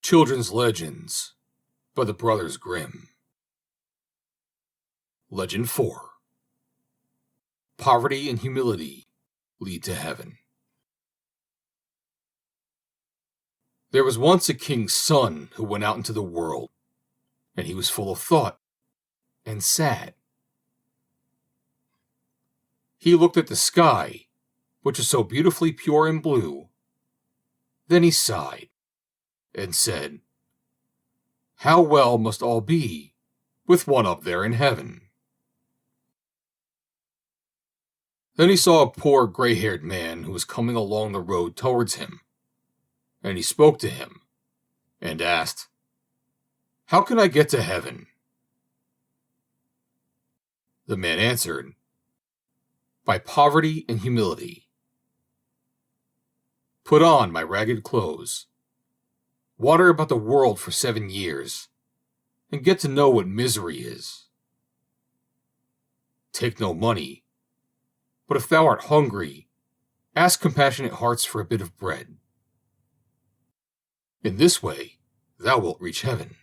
Children's Legends by the Brothers Grimm. Legend 4. Poverty and humility lead to heaven. There was once a king's son who went out into the world, and he was full of thought and sad. He looked at the sky, which was so beautifully pure and blue. Then he sighed and said, "How well must all be with one up there in heaven." Then he saw a poor gray-haired man who was coming along the road towards him, and he spoke to him and asked, "How can I get to heaven?" The man answered, "By poverty and humility. Put on my ragged clothes, wander about the world for 7 years, and get to know what misery is. Take no money, but if thou art hungry, ask compassionate hearts for a bit of bread. In this way thou wilt reach heaven."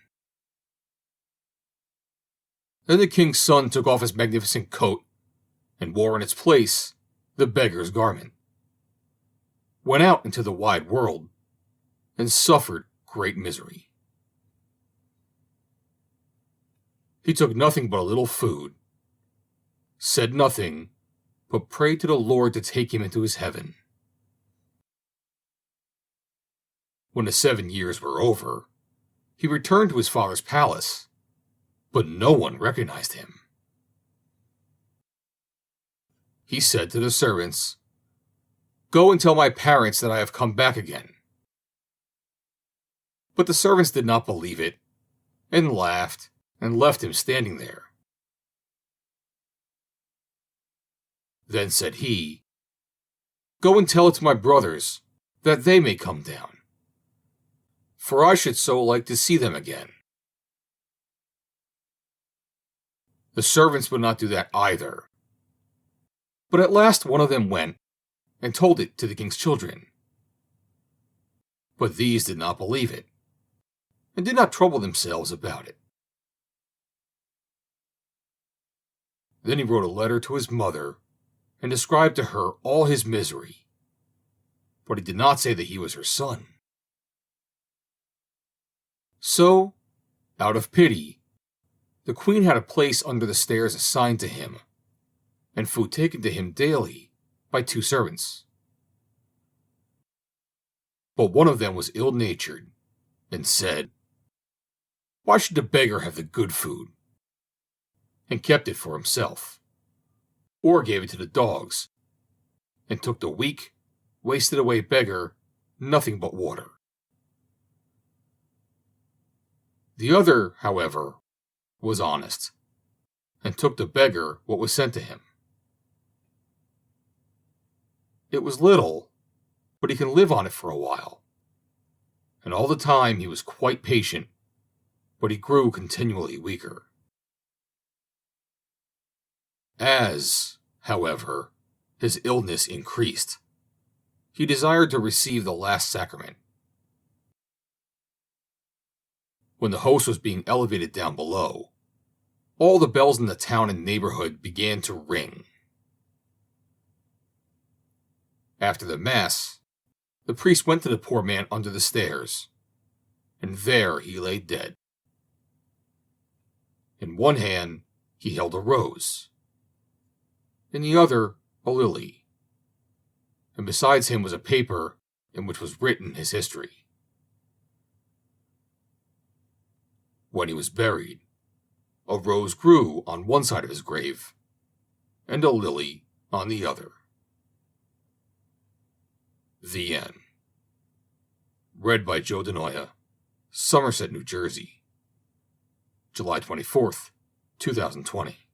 Then the king's son took off his magnificent coat and wore in its place the beggar's garment, went out into the wide world, and suffered great misery. He took nothing but a little food, said nothing, but prayed to the Lord to take him into his heaven. When the 7 years were over, he returned to his father's palace, but no one recognized him. He said to the servants, "Go and tell my parents that I have come back again." But the servants did not believe it, and laughed, and left him standing there. Then said he, "Go and tell it to my brothers, that they may come down, for I should so like to see them again." The servants would not do that either. But at last one of them went and told it to the king's children. But these did not believe it, and did not trouble themselves about it. Then he wrote a letter to his mother and described to her all his misery, but he did not say that he was her son. So, out of pity, the queen had a place under the stairs assigned to him, and food taken to him daily by 2 servants. But one of them was ill-natured, and said, "Why should the beggar have the good food?" and kept it for himself, or gave it to the dogs, and took the weak, wasted-away beggar nothing but water. The other, however, was honest, and took the beggar what was sent to him. It was little, but he can live on it for a while, and all the time he was quite patient, but he grew continually weaker. As, however, his illness increased, he desired to receive the last sacrament. When the host was being elevated down below, all the bells in the town and neighborhood began to ring. After the Mass, the priest went to the poor man under the stairs, and there he lay dead. In one hand he held a rose, in the other a lily, and besides him was a paper in which was written his history. When he was buried, a rose grew on one side of his grave, and a lily on the other. The end. Read by Joe DeNoia, Somerset, New Jersey, July 24th, 2020.